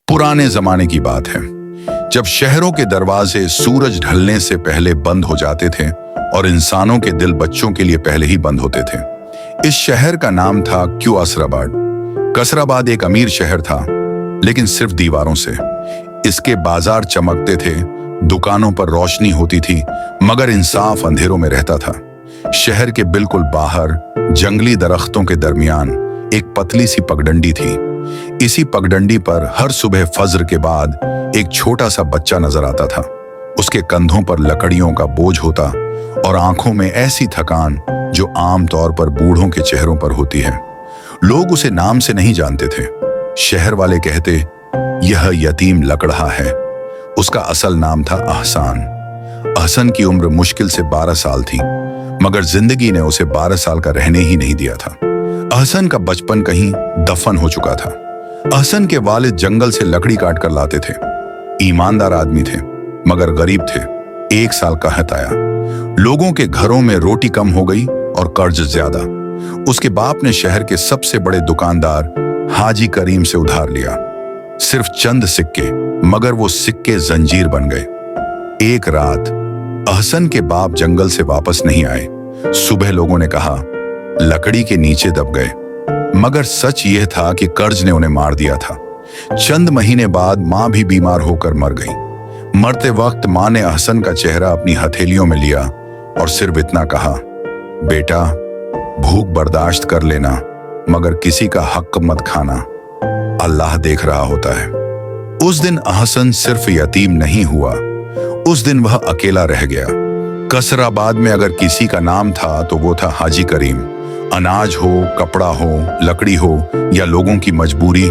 पुराने जमाने की बात है, जब शहरों के दरवाजे सूरज ढलने से पहले बंद हो जाते थे और इंसानों के दिल बच्चों के लिए पहले ही बंद होते थे। इस शहर का नाम था कसराबाद। कसराबाद एक अमीर शहर था, लेकिन सिर्फ दीवारों से। इसके बाजार चमकते थे, दुकानों पर रोशनी होती थी, मगर इंसाफ अंधेरों में रहता था। शहर के बिल्कुल बाहर जंगली दरख्तों के दरमियान एक पतली सी पगडंडी थी। इसी पगडंडी पर हर सुबह फज्र के बाद एक छोटा सा बच्चा नजर आता था। उसके कंधों पर लकड़ियों का बोझ होता और आंखों में ऐसी थकान जो आम तौर पर बूढ़ों के चेहरों पर होती है। लोग उसे नाम से नहीं जानते थे। शहर वाले कहते, यह यतीम लकड़ा है। उसका असल नाम था अहसान। अहसन की उम्र मुश्किल से 12 साल थी, मगर जिंदगी ने उसे 12 साल का रहने ही नहीं दिया था। अहसन का बचपन कहीं दफन हो चुका था। अहसन के वालिद जंगल से लकड़ी काट कर लाते थे। ईमानदार आदमी थे, मगर गरीब थे। 1 साल का हत आया। लोगों के घरों में रोटी कम हो गई और कर्ज ज्यादा। उसके बाप ने शहर के सबसे बड़े दुकानदार हाजी करीम से उधार लिया। सिर्फ चंद सिक्के, मगर वो सिक्के जंजीर बन गए। एक रात अहसन के बाप जंगल से वापस नहीं आए। सुबह लोगों ने कहा लकड़ी के नीचे दब गए, मगर सच यह था कि कर्ज ने उन्हें मार दिया था। चंद महीने बाद मां भी बीमार होकर मर गई। मरते वक्त मां ने अहसन का चेहरा अपनी हथेलियों में लिया और सिर्फ इतना कहा, बेटा भूख बर्दाश्त कर लेना, मगर किसी का हक मत खाना, अल्लाह देख रहा होता है। उस दिन अहसन सिर्फ यतीम नहीं हुआ, उस दिन वह अकेला रह गया। कसराबाद में अगर किसी का नाम था तो वो था हाजी करीम। अनाज हो, कपड़ा हो, लकड़ी हो या लोगों की मजबूरी,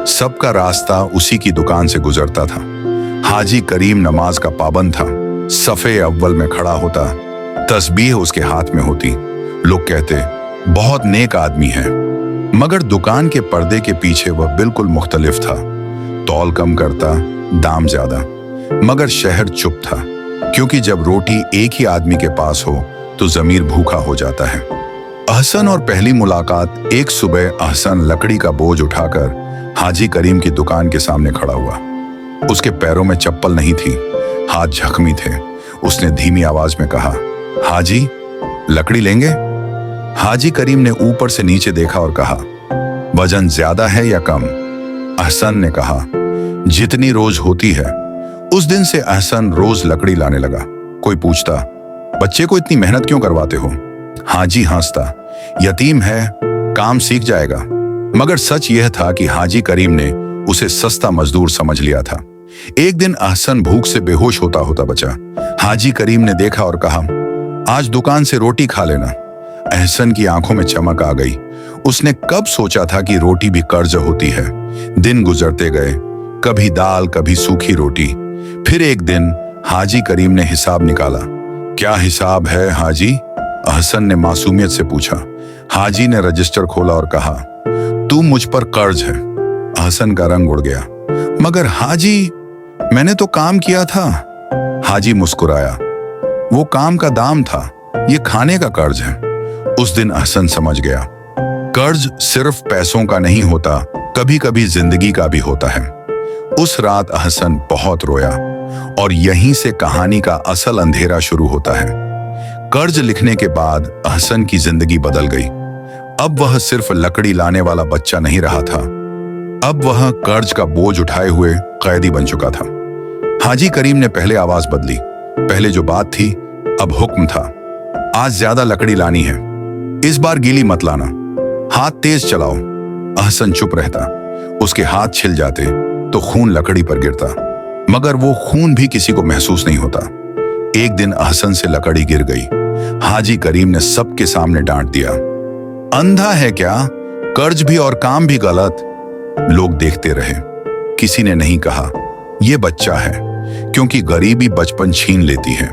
सबका रास्ता उसी की दुकान से गुजरता था। हाजी करीम नमाज का पाबंद था। सफे अव्वल में खड़ा होता, तस्बीह उसके हाथ में होती। लोग कहते बहुत नेक आदमी है, मगर दुकान के पर्दे के पीछे वह बिल्कुल मुख्तलिफ था। तौल कम करता, दाम ज्यादा, मगर शहर चुप था, क्योंकि जब रोटी एक ही आदमी के पास हो तो जमीर भूखा हो जाता है। अहसन और पहली मुलाकात, एक सुबह अहसन लकड़ी का बोझ उठाकर हाजी करीम की दुकान के सामने खड़ा हुआ। उसके पैरों में चप्पल नहीं थी, हाथ जख्मी थे। उसने धीमी आवाज में कहा, हाजी लकड़ी लेंगे? हाजी करीम ने ऊपर से नीचे देखा और कहा, वजन ज्यादा है या कम? अहसन ने कहा, जितनी रोज होती है। उस दिन से अहसन रोज लकड़ी लाने लगा। कोई पूछता, बच्चे को इतनी मेहनत क्यों करवाते हो? हाजी हंसता, यतीम है, काम सीख जाएगा। मगर सच यह था कि हाजी करीम ने उसे सस्ता मजदूर समझ लिया था। एक दिन अहसन भूख से बेहोश होता होता बचा। हाजी करीम ने देखा और कहा, आज दुकान से रोटी खा लेना। अहसन की आंखों में चमक आ गई। उसने कब सोचा था कि रोटी भी कर्ज होती है। दिन गुजरते गए, कभी दाल, कभी सूखी रोटी। फिर एक दिन हाजी करीम ने हिसाब निकाला। क्या हिसाब है हाजी? अहसन ने मासूमियत से पूछा। हाजी ने रजिस्टर खोला और कहा, तू मुझ पर कर्ज है। अहसन का रंग उड़ गया। मगर हाजी, मैंने तो काम किया था। हाजी मुस्कुराया, वो काम का दाम था, ये खाने का कर्ज है। उस दिन अहसन समझ गया, कर्ज सिर्फ पैसों का नहीं होता, कभी कभी जिंदगी का भी होता है। उस रात अहसन बहुत रोया और यहीं से कहानी का असल अंधेरा शुरू होता है। कर्ज लिखने के बाद अहसन की जिंदगी बदल गई। अब वह सिर्फ लकड़ी लाने वाला बच्चा नहीं रहा था, अब वह कर्ज का बोझ उठाए हुए कैदी बन चुका था। हाजी करीम ने पहले आवाज बदली। पहले जो बात थी, अब हुक्म था, आज ज्यादा लकड़ी लानी है, इस बार गीली मत लाना, हाथ तेज चलाओ। अहसन चुप रहता। उसके हाथ छिल जाते तो खून लकड़ी पर गिरता, मगर वो खून भी किसी को महसूस नहीं होता। एक दिन अहसन से लकड़ी गिर गई। हाजी करीम ने सबके सामने डांट दिया, अंधा है क्या? कर्ज भी और काम भी गलत। लोग देखते रहे। किसी ने नहीं कहा यह बच्चा है, क्योंकि गरीबी बचपन छीन लेती है।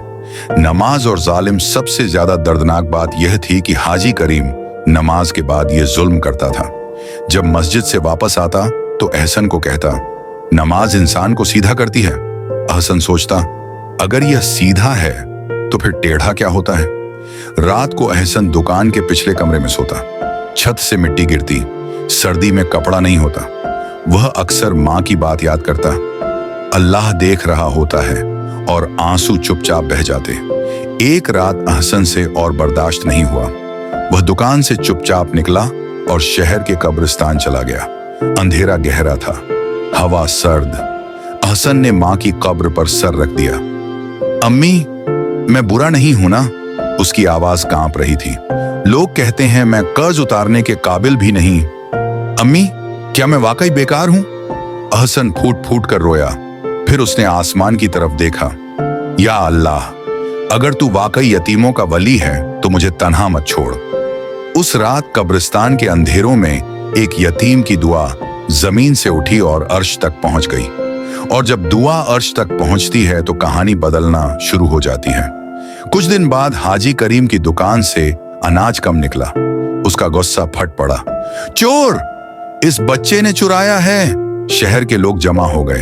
नमाज और जालिम, सबसे ज्यादा दर्दनाक बात यह थी कि हाजी करीम नमाज के बाद यह जुल्म करता था। जब मस्जिद से वापस आता तो अहसन को कहता, नमाज इंसान को सीधा करती है। अहसन सोचता, अगर यह सीधा है तो फिर टेढ़ा क्या होता है? रात को अहसन दुकान के पिछले कमरे में सोता। छत से मिट्टी गिरती, सर्दी में कपड़ा नहीं होता। वह अक्सर माँ की बात याद करता। अल्लाह देख रहा होता है और आंसू चुपचाप बह जाते। एक रात अहसन से और बर्दाश्त नहीं हुआ। वह दुकान से चुपचाप निकला और शहर के कब्रिस्तान चला गया। अंधेरा गहरा था, हवा सर्द। अहसन ने माँ की कब्र पर सर रख दिया। अम्मी, मैं बुरा नहीं हूं ना? उसकी आवाज कांप रही थी। लोग कहते हैं मैं कर्ज उतारने के काबिल भी नहीं। अम्मी, क्या मैं वाकई बेकार हूं? अहसन फूट फूट कर रोया। फिर उसने आसमान की तरफ देखा। या अल्लाह, अगर तू वाकई यतीमों का वली है तो मुझे तन्हा मत छोड़। उस रात कब्रिस्तान के अंधेरों में एक यतीम की दुआ जमीन से उठी और अर्श तक पहुंच गई। और जब दुआ अर्श तक पहुंचती है तो कहानी बदलना शुरू हो जाती है। कुछ दिन बाद हाजी करीम की दुकान से अनाज कम निकला। उसका गुस्सा फट पड़ा। चोर! इस बच्चे ने चुराया है। शहर के लोग जमा हो गए।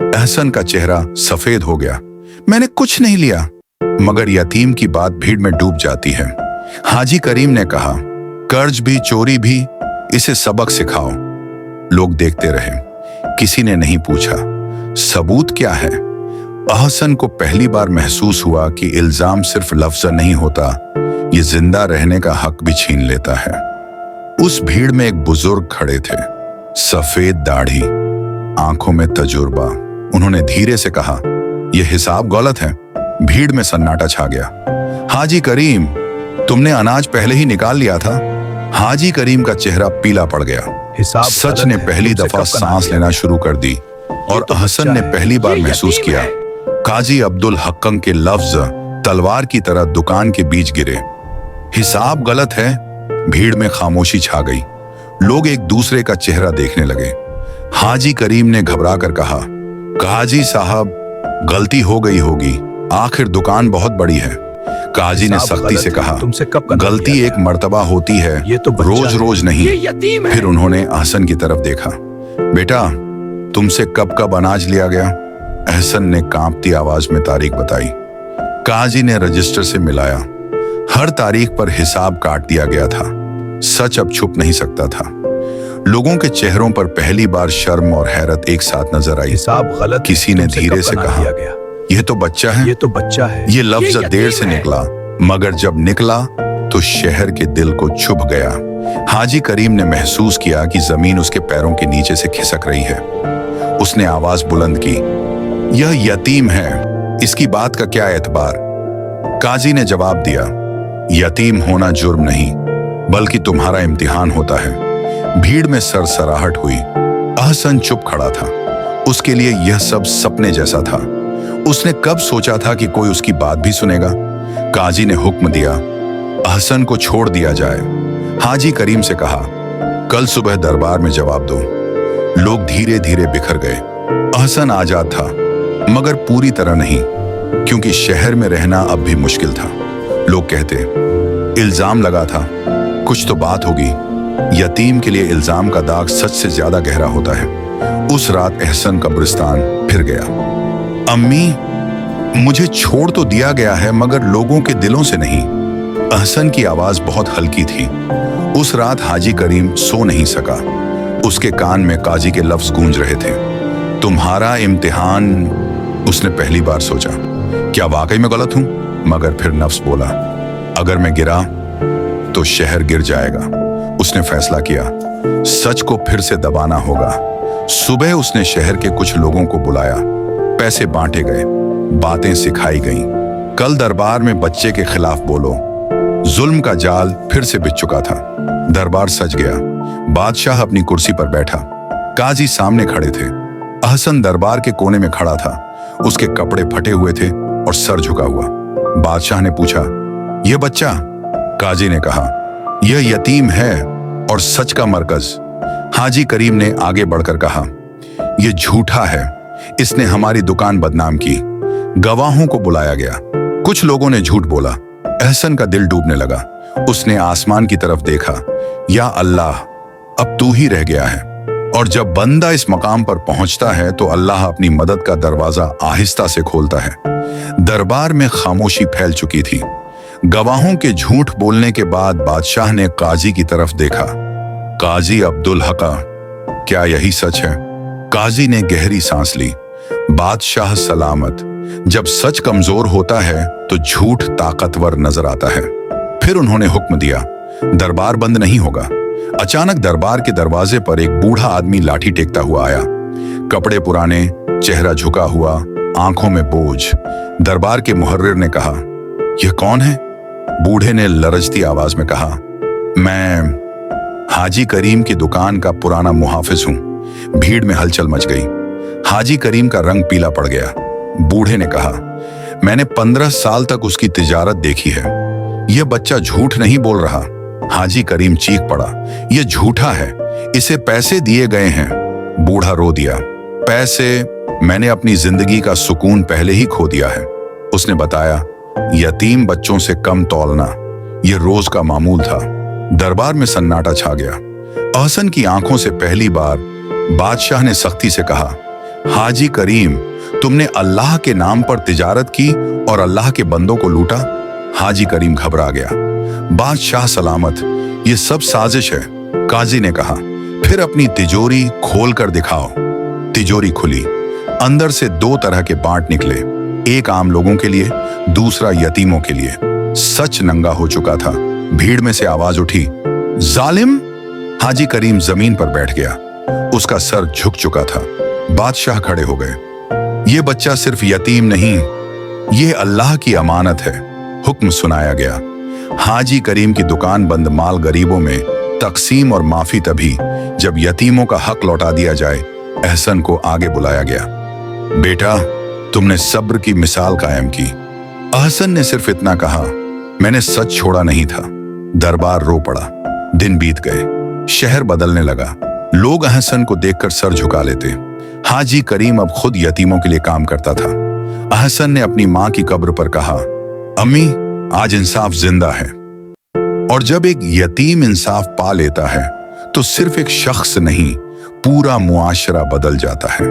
अहसन का चेहरा सफेद हो गया। मैंने कुछ नहीं लिया। मगर यतीम की बात भीड़ में डूब जाती है। हाजी करीम ने कहा, कर्ज भी चोरी भी, इसे सबक सिखाओ। लोग देखते रहे। किसी ने नहीं पूछा सबूत क्या है। अहसन को पहली बार महसूस हुआ कि इल्जाम सिर्फ लफ्ज नहीं होता, ये जिंदा रहने का हक भी छीन लेता है। उस भीड़ में एक बुजुर्ग खड़े थे, सफेद दाढ़ी, आंखों में तजुर्बा। उन्होंने धीरे से कहा, यह हिसाब गलत है। भीड़ में सन्नाटा छा गया। हाजी करीम, तुमने अनाज पहले ही निकाल लिया था। हाजी करीम का चेहरा पीला पड़ गया। सच ने पहली दफा सांस लेना शुरू कर दी और अहसन ने पहली बार महसूस किया काजी अब्दुल हक्कम के लफ्ज तलवार की तरह दुकान के बीच गिरे। हिसाब गलत है। भीड़ में खामोशी छा गई। लोग एक दूसरे का चेहरा देखने लगे। हाजी करीम ने घबरा कर कहा, काजी साहब, गलती हो गई होगी। आखिर दुकान बहुत बड़ी है। काजी ने सख्ती से कहा, गलती एक मर्तबा होती है, रोज रोज नहीं। फिर उन्होंने अहसन की तरफ देखा। बेटा, तुमसे कब कब अनाज लिया गया? अहसन ने कांपती आवाज में तारीख बताई। काजी ने रजिस्टर से मिलाया। हर तारीख पर हिसाब काट दिया गया था। सच अब छुप नहीं सकता था। लोगों के चेहरों पर पहली बार शर्म और हैरत एक साथ नजर आई। हिसाब गलत। किसी ने धीरे से कहा, यह तो बच्चा है। ये तो बच्चा है। ये लफ्ज देर से निकला, मगर जब निकला तो शहर के दिल को छुप गया। हाजी करीम ने महसूस किया कि जमीन उसके पैरों के नीचे से खिसक रही है। उसने आवाज बुलंद की, यह यतीम है, इसकी बात का क्या एतबार? काजी ने जवाब दिया, यतीम होना जुर्म नहीं, बल्कि तुम्हारा इम्तिहान होता है। भीड़ में सरसराहट हुई। अहसन चुप खड़ा था। उसके लिए यह सब सपने जैसा था। उसने कब सोचा था कि कोई उसकी बात भी सुनेगा। काजी ने हुक्म दिया, अहसन को छोड़ दिया जाए। हाजी करीम से कहा, कल सुबह दरबार में जवाब दो। लोग धीरे धीरे बिखर गए। अहसन आजाद था, मगर पूरी तरह नहीं, क्योंकि शहर में रहना अब भी मुश्किल था। लोग कहते, इल्जाम लगा था, कुछ तो बात होगी। यतीम के लिए इल्जाम का दाग सच से ज्यादा गहरा होता है। उस रात अहसन कब्रिस्तान फिर गया। अम्मी, मुझे छोड़ तो दिया गया है, मगर लोगों के दिलों से नहीं। अहसन की आवाज बहुत हल्की थी। उस रात हाजी करीम सो नहीं सका। उसके कान में काजी के लफ्ज गूंज रहे थे, तुम्हारा इम्तिहान। उसने पहली बार सोचा, क्या वाकई में गलत हूं? मगर फिर नफ्स बोला, अगर मैं गिरा तो शहर गिर जाएगा। उसने फैसला किया, सच को फिर से दबाना होगा। सुबह उसने शहर के कुछ लोगों को बुलाया। पैसे बांटे गए, बातें सिखाई गईं। कल दरबार में बच्चे के खिलाफ बोलो। जुल्म का जाल फिर से बिछ चुका था। दरबार सज गया। बादशाह अपनी कुर्सी पर बैठा। काजी सामने खड़े थे। अहसन दरबार के कोने में खड़ा था। उसके कपड़े फटे हुए थे और सर झुका हुआ। बादशाह ने पूछा, यह बच्चा? काजी ने कहा, यह यतीम है और सच का मरकज। हाजी करीम ने आगे बढ़कर कहा, यह झूठा है, इसने हमारी दुकान बदनाम की। गवाहों को बुलाया गया। कुछ लोगों ने झूठ बोला। अहसन का दिल डूबने लगा। उसने आसमान की तरफ देखा। या अल्लाह, अब तू ही रह गया है। और जब बंदा इस मकाम पर पहुंचता है तो अल्लाह अपनी मदद का दरवाजा आहिस्ता से खोलता है। दरबार में खामोशी फैल चुकी थी। गवाहों के झूठ बोलने के बाद बादशाह ने काजी की तरफ देखा। काजी अब्दुल हक, क्या यही सच है? काजी ने गहरी सांस ली। बादशाह सलामत। जब सच कमजोर होता है तो झूठ ताकतवर नजर आता है। फिर उन्होंने हुक्म दिया, दरबार बंद नहीं होगा। अचानक दरबार के दरवाजे पर एक बूढ़ा आदमी लाठी टेकता हुआ आया। कपड़े पुराने, चेहरा झुका हुआ, आंखों में बोझ। दरबार के मुहर्रिर ने कहा, यह कौन है? बूढ़े ने लरजती आवाज में कहा, मैं हाजी करीम की दुकान का पुराना मुहाफिज हूं। भीड़ में हलचल मच गई। हाजी करीम का रंग पीला पड़ गया। बूढ़े ने कहा, मैंने 15 साल तक उसकी तिजारत देखी है। यह बच्चा झूठ नहीं बोल रहा। हाजी करीम चीख पड़ा, यह झूठा है, इसे पैसे दिए गए हैं। बूढ़ा रो दिया, पैसे? मैंने अपनी जिंदगी का सुकून पहले ही खो दिया है। उसने बताया, यतीम बच्चों से कम तौलना यह रोज का मामूल था। दरबार में सन्नाटा छा गया। अहसन की आंखों से पहली बार बादशाह ने सख्ती से कहा, हाजी करीम, तुमने अल्लाह के नाम पर तिजारत की और अल्लाह के बंदों को लूटा। हाजी करीम घबरा गया। बादशाह सलामत, ये सब साजिश है। काजी ने कहा, फिर अपनी तिजोरी खोल कर दिखाओ। तिजोरी खुली। अंदर से 2 तरह के बांट निकले, एक आम लोगों के लिए, दूसरा यतीमों के लिए। सच नंगा हो चुका था। भीड़ में से आवाज उठी, जालिम! हाजी करीम जमीन पर बैठ गया। उसका सर झुक चुका था। बादशाह खड़े हो गए। ये बच्चा सिर्फ यतीम नहीं, ये अल्लाह की अमानत है। हुक्म सुनाया गया। हाजी करीम की दुकान बंद, माल गरीबों में तकसीम और माफी तभी जब यतीमों का हक लौटा दिया जाए। अहसन को आगे बुलाया गया। बेटा, तुमने सब्र की मिसाल कायम की। अहसन ने सिर्फ इतना कहा, मैंने सच छोड़ा नहीं था। दरबार रो पड़ा। दिन बीत गए। शहर बदलने लगा। लोग अहसन को देखकर सर झुका लेते। हाजी करीम अब खुद यतीमों के लिए काम करता था। अहसन ने अपनी मां की कब्र पर कहा, अम्मी, आज इंसाफ जिंदा है। और जब एक यतीम इंसाफ पा लेता है तो सिर्फ एक शख्स नहीं, पूरा मुआशरा बदल जाता है।